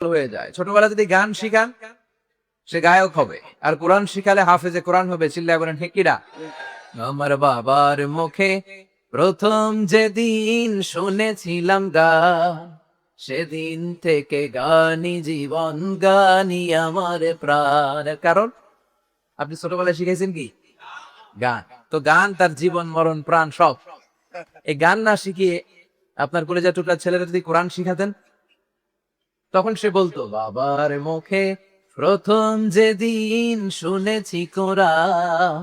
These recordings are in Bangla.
হয়ে যায়। ছোটবেলা যদি গান শিখান সে গায়ক হবে, আর কোরআন শিখালে হাফেজে কোরআন হবে। চিল্লায় বলেন ঠিক কিনা? আমার বাবার মুখে প্রথম যেদিন শুনেছিলাম গান, সেদিন থেকে গানই জীবন, গানই আমার প্রাণ। কারণ আপনি ছোটবেলায় শিখেছেন কি? গান। তো গান তার জীবন মরণ প্রাণ সব। এই গান না শিখিয়ে আপনার কলেজা টুকরা ছেলেরা যদি কোরআন শিখাতেন, তখন সে বলতো বাবার মুখে প্রথম যেদিন শুনেছি কোরআন,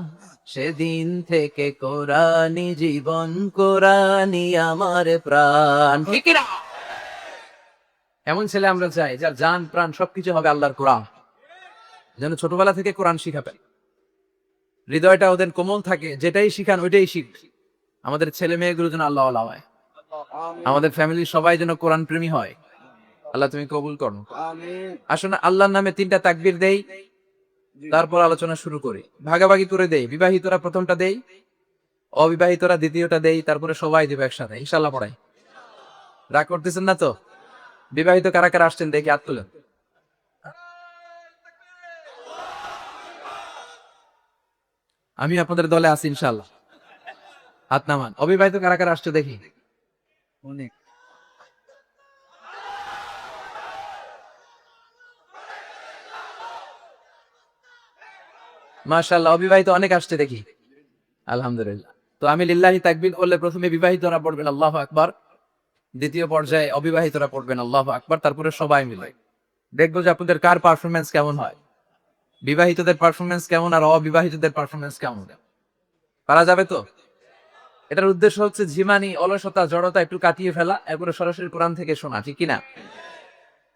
সেদিন থেকে কোরআনই জীবন, কোরআনই আমার প্রাণ। ঠিক কি না? এমন ছেলে আমরা চাই যার জান প্রাণ সবকিছু হবে আল্লাহর কোরআন। যেন ছোটবেলা থেকে কোরআন শিখাবেন, হৃদয়টা ওদের কোমল থাকে, যেটাই শিখান ওইটাই শিখ। আমাদের ছেলে মেয়েগুলো যেন আল্লাহ ওয়ালা হয়, আমাদের ফ্যামিলির সবাই যেন কোরআন প্রেমী হয়। আল্লাহ তুমি কবুল করো। আসুন আল্লাহর নামে 3টা তাকবীর দেই, তারপর আলোচনা শুরু করি। ভাগাভাগি করে দেই। বিবাহিতরা প্রথমটা দেই, অবিবাহিতরা দ্বিতীয়টা দেই, তারপরে সবাই দেব একসাথে। ইনশাআল্লাহ পড়াই। রাগ করতেছেন না তো? বিবাহিত কারা কারা আসছেন দেখি হাত তুলেন। আমি আপনাদের দলে আছি ইনশাআল্লাহ। হাত নামান। অবিবাহিত কারা কারা আসছে দেখি। অনেক। মাশাআল্লাহ, অবিবাহিত অনেক আসছে দেখি। আলহামদুলিল্লাহ। তো আমি লিল্লাহি তাকবীর বললে প্রথমে বিবাহিতরা পড়বেন আল্লাহু আকবার, দ্বিতীয় পর্যায়ে অবিবাহিতরা পড়বেন আল্লাহু আকবার, তারপরে সবাই মিলে দেখবো যে আপনাদের কার পারফরমেন্স কেমন হয়। বিবাহিতদের পারফরমেন্স কেমন আর অবিবাহিতদের পারফরমেন্স কেমন, পারা যাবে তো? এটার উদ্দেশ্য হচ্ছে ঝিমানি, অলসতা, জড়তা একটু কাটিয়ে ফেলা, এরপরে সরাসরি কোরআন থেকে শোনা। ঠিক কিনা?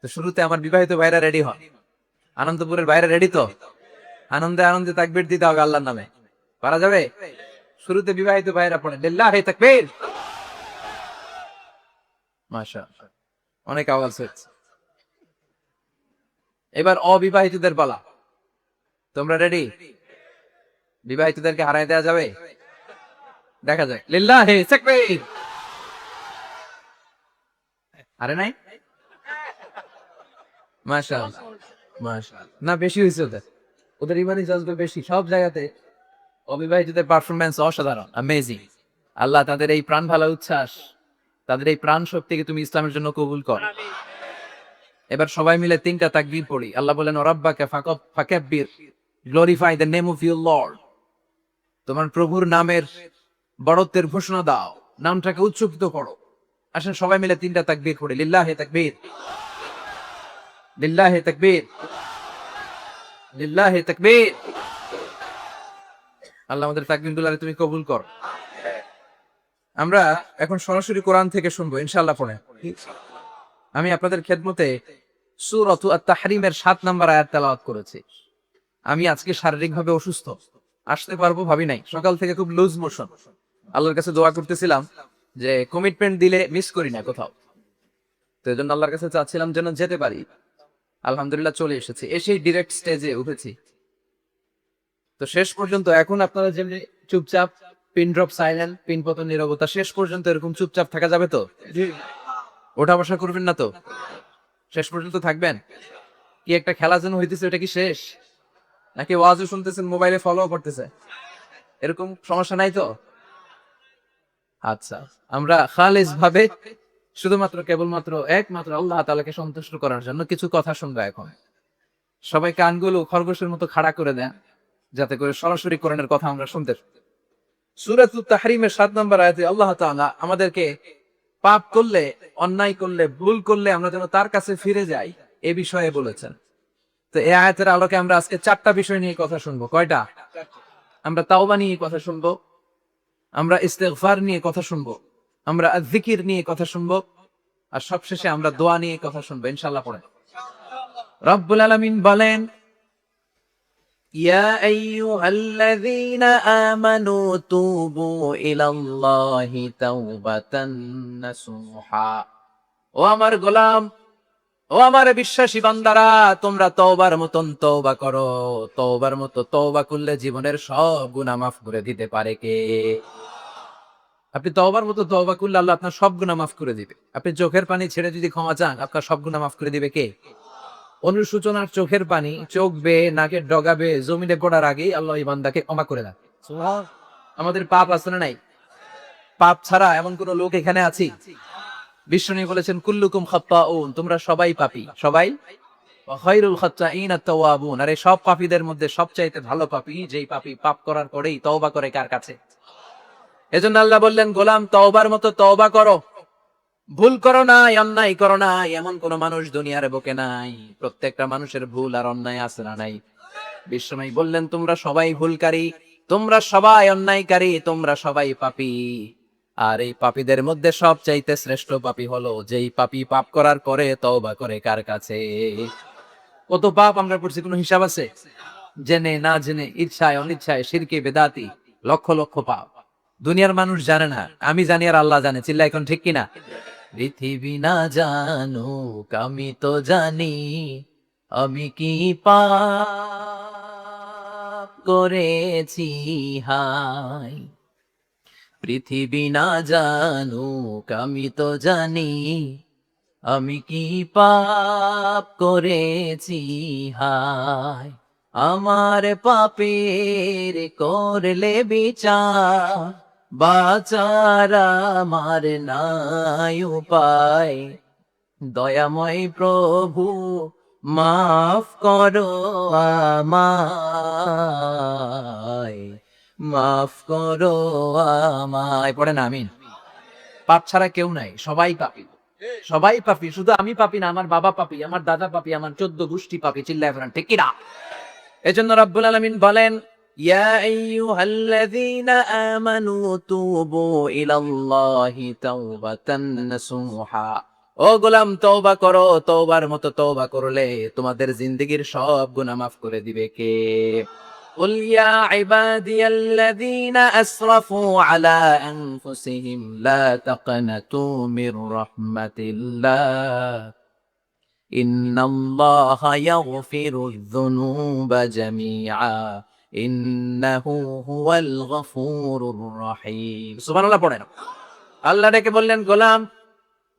তো শুরুতে আমার বিবাহিত ভাইরা রেডি হন। আনন্দপুরের ভাইরা রেডি তো? আনন্দে আনন্দে তাকবীর দিতে হবে আল্লাহর নামে। পারা যাবে? শুরুতে বিবাহিত ভাইরা পড়েন লিল্লাহি তাকবীর। মাশাআল্লাহ, অনেক আওয়াজ হচ্ছে। এবার অবিবাহিতদের পালা। তোমরা রেডি? বিবাহিতদেরকে হারাই দেওয়া যাবে? দেখা যাক। লিল্লাহি তাকবীর। আরে নাই? মাশাআল্লাহ, মাশাআল্লাহ। না বেশি হয়েছে ওদের, ওদের ইমানি জজবা বেশি। সব জায়গাতে অবিবাহিতদের পারফরমেন্স অসাধারণ, অ্যামেজিং। আল্লাহ তাদের এই প্রাণ ভালো উচ্ছ্বাস, তাদের এই প্রাণ শক্তিকে তুমি ইসলামের জন্য কবুল কর। এবার সবাই মিলে 3টা তাকবীর পড়ি। আল্লাহ বলেন রাব্বাকা ফাকাব্বির, glorify the name of your lord. তোমার প্রভুর নামের বড়ত্বের ঘোষণা দাও, নামটাকে উচ্চকিত করো। আসেন সবাই মিলে 3টা তাকবীর পড়ি। লিল্লাহি তাকবীর, লিল্লাহি তাকবীর, লিল্লাহি তাকবীর। আল্লাহ আমাদের তাকবীরগুলো তুমি কবুল কর। আমরা এখন সরাসরি কোরআন থেকে শুনবো ইনশাআল্লাহ। পড়ে আমি আপনাদের খেদমতে সূরাতু আত-তাহরীমের 7 নম্বর আয়াত তেলাওয়াত করেছি। আমি আজকে শারীরিকভাবে অসুস্থ, আসতে পারবো ভাবি নাই। সকাল থেকে খুব লুজ মোশন। আল্লাহর কাছে দোয়া করতেছিলাম যে কমিটমেন্ট দিলে মিস করি না কোথাও। তো এজন্য আল্লাহর কাছে চাচ্ছিলাম যেন যেতে পারি। আলহামদুলিল্লাহ চলে এসেছি, এসেই ডিরেক্ট স্টেজে উঠেছি। তো শেষ পর্যন্ত এখন আপনারা যেমনি চুপচাপ, পিন ড্রপ সাইলেন্ট, পিন পতন নীরবতা, শেষ পর্যন্ত এরকম চুপচাপ থাকা যাবে তো? ওঠা বসা করবেন না তো? শেষ পর্যন্ত থাকবেন? কি একটা খেলা যেন হইতেছে, ওটা কি শেষ? নাকি ওয়াজও শুনতেছেন, মোবাইলে ফলো করতেছে? এরকম সমস্যা নাই তো? আচ্ছা, আমরা খালিস ভাবে শুধুমাত্র কেবলমাত্র একমাত্র আল্লাহ তাআলাকে সন্তুষ্ট করার জন্য কিছু কথা শুনবো এখন। সবাই কানগুলো খরগোশের মতো খাড়া করে দেন, যাতে করে সরাসরি কোরআনের কথা আমরা শুনতে। সূরাতুত তাহরীমের 7 নম্বর আয়াতে আল্লাহ তাআলা আমাদেরকে পাপ করলে, অন্যায় করলে, ভুল করলে আমরা যেন তার কাছে ফিরে যাই এ বিষয়ে বলেছেন। তো এই আয়াতের আলোকে আমরা আজকে 4টা বিষয় নিয়ে কথা শুনবো। কয়টা? আমরা তাওবা নিয়ে কথা শুনবো, আমরা ইস্তেগফার নিয়ে কথা শুনবো, আমরা যিকির নিয়ে কথা শুনবো, আর সবশেষে আমরা দোয়া নিয়ে কথা শুনবো ইনশাআল্লাহ। পড়ে রব্বুল আলামিন বলেন ইয়া আইয়ুহাল্লাযীনা আমানু তুবু ইলাল্লাহি তাওবাতান নাসুহা। ও আমার গোলাম, ও আমার বিশ্বাসী বান্দারা, তোমরা তওবার মতন তওবা করো। তওবার মতো তওবা করলে জীবনের সব গুনাহ মাফ করে দিতে পারে কে? আপনি তওবার মতো তওবা করলে আল্লাহ আপনার সব গুনাহ মাফ করে দিবে। আপনি চোখের পানি ছেড়ে যদি ক্ষমা চান, আপনার সব গুনাহ মাফ করে দিবে কে? অনুশোচনার চোখের পানি চোখ বেয়ে নাকের ডগা বেয়ে জমিনে পড়ার আগেই আল্লাহ এই বান্দাকে ক্ষমা করে দেন। আমাদের পাপ আছে না নাই? পাপ ছাড়া এমন কোন লোক এখানে আছি? বিষ্ণু বলেছেন কুল্লুকুম খাত্তাউন, তোমরা সবাই পাপী, সবাই। ওয়া খায়রুল খাত্তাইন আত-তাওয়াবুন, আর এই সব পাপীদের মধ্যে সবচাইতে ভালো পাপী যেই পাপী পাপ করার পরেই তওবা করে কার কাছে? এজন্য আল্লাহ বললেন গোলাম তওবার মতো তওবা করো, ভুল করো নাই, অন্যায় করো নাই, এমন কোন মানুষ দুনিয়ার বুকে নাই। প্রত্যেকটা মানুষের ভুল আর অন্যায় আছে না নাই? বিশ্বনবী বললেন তোমরা সবাই ভুলকারী, তোমরা সবাই অন্যায়কারী, তোমরা সবাই পাপী। আর এই পাপীদের মধ্যে সবচাইতে শ্রেষ্ঠ পাপী হলো যেই পাপী পাপ করার পরে তওবা করে কার কাছে? কত পাপ আমরা করছি, কোনো হিসাব আছে? জেনে না জেনে, ইচ্ছায় অনিচ্ছায়, শিরকে বেদাতি, লক্ষ লক্ষ পাপ। দুনিয়ার মানুষ জানে না, আমি জানি আর আল্লাহ জানে। চিল্লা এখন ঠিক কিনা? পৃথিবী না জানুক আমি তো জানি, আমি কি পাপ করেছি হায়। পৃথিবী না জানুক আমি তো জানি, আমি কি পাপ করেছি হায়। আমার পাপের করলে বিচার, বাঁচার আমার নাই উপায়। দয়াময় প্রভু মাফ করো আমায়, মাফ করো আমায়। পড়েন আমিন। পাপ ছাড়া কেউ নাই, সবাই পাপী, সবাই পাপী। শুধু আমি পাপী না, আমার বাবা পাপী, আমার দাদা পাপী, আমার 14 গোষ্ঠী পাপী। চিল্লায় বলেন ঠিক কিনা? এজন্য রব্বুল আলামিন বলেন ইয়া আইয়ুহাল্লাযীনা আমানু তুবু ইলাল্লাহি তাওবাতান নাসুহা। ও গোলাম তওবা করো, তওবার মতো তওবা করলে তোমাদের জিন্দেগীর সব গুনাহ মাফ করে দিবে কে? قل يا عبادي الذين أسرفوا على أنفسهم لا تقنطوا من رحمة الله إن الله يغفر الذنوب جميعا إنه هو الغفور الرحيم سبحان الله পড়েন। আল্লাহ ডেকে বললেন গোলাম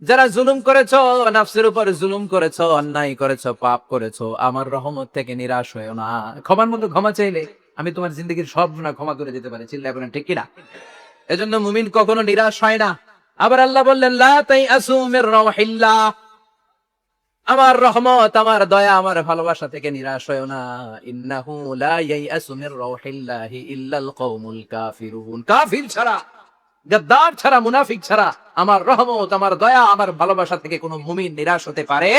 যারা জুলুম করেছো, নফসের উপর জুলুম করেছো, অন্যায় করেছো, পাপ করেছো, আমার রহমত থেকে নিরাশ হয়েও না। ক্ষমার মতো ক্ষমা চাইলে আমি তোমার জিন্দগির সব গুনাহ ক্ষমা করে দিতে পারি। চিল্লায় বলেন ঠিক কিনা? এজন্য মুমিন কখনো নিরাশ হয় না। আবার আল্লাহ বললেন লা তাইআসু মির রাউহিল্লাহ, আমার রহমত, আমার দয়া, আমার ভালোবাসা থেকে নিরাশ হয়ো না। ইন্নাহু লা ইয়াইআসু মির রাউহিল্লাহি ইল্লাল কওমুল কাফিরুন, কাফির ছাড়া, গাদ্দার ছাড়া, মুনাফিক ছাড়া আমার রহমত, আমার দয়া, আমার ভালোবাসা থেকে কোনো মুমিন নিরাশ হতে পারে?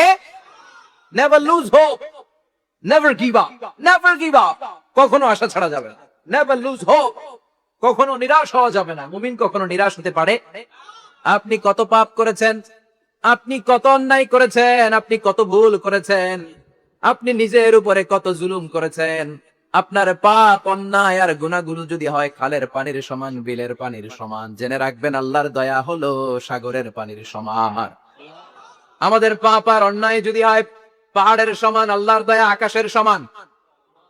Never lose hope, never give up, never give up. কখনো আশা ছাড়া যাবে না। নেভার লুজ হোপ, কখনো নিরাশ হওয়া যাবে না। মুমিন কখনো নিরাশ হতে পারে? আপনি কত পাপ করেছেন, আপনি কত অন্যায় করেছেন, আপনি কত ভুল করেছেন, আপনি নিজের উপরে কত জুলুম করেছেন। আপনার পাপ, অন্যায় আর গুনাহগুলো যদি হয় খালের পানির সমান, বিলের পানির সমান, জেনে রাখবেন আল্লাহর দয়া হলো সাগরের পানির সমান। আমাদের পাপ আর অন্যায় যদি হয় পাহাড়ের সমান, আল্লাহর দয়া আকাশের সমান।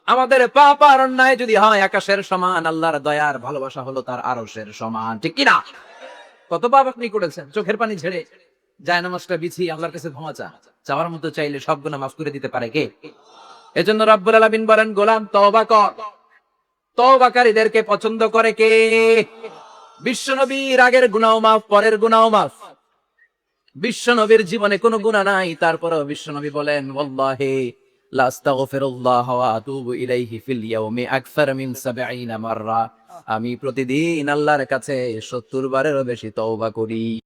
আমাদের পাপ আর অন্যায় যদি হয় আকাশের সমান, আল্লাহর দয়া আর ভালোবাসা হলো তার আরশের সমান। ঠিক কিনা? কত পাপ আপনি করেছেন, চোখের পানি ঝেড়ে জায়নামাজটা বিছিয়ে আল্লাহর কাছে ক্ষমা চাওয়ার মতো চাইলে সব গুনাহ মাফ করে দিতে পারে কে? এজন্য রব্বুল আলামিন বলেন গোলাম তওবা কর। তওবাকারীদেরকে পছন্দ করে কে? বিশ্বনবীর আগের গুনাহ মাফ, পরের গুনাহ মাফ। বিশ্বনবীর জীবনে কোনো গুনাহ নাই, তারপরেও বিশ্বনবী বলেন ওয়াল্লাহি লা আস্তাগফিরুল্লাহ ওয়া আতুবু ইলাইহি ফিল ইয়াউমি আকসার মিন ৭০ মাররা। আমি প্রতিদিন আল্লাহর কাছে ৭০ বারেরও বেশি তওবা করি।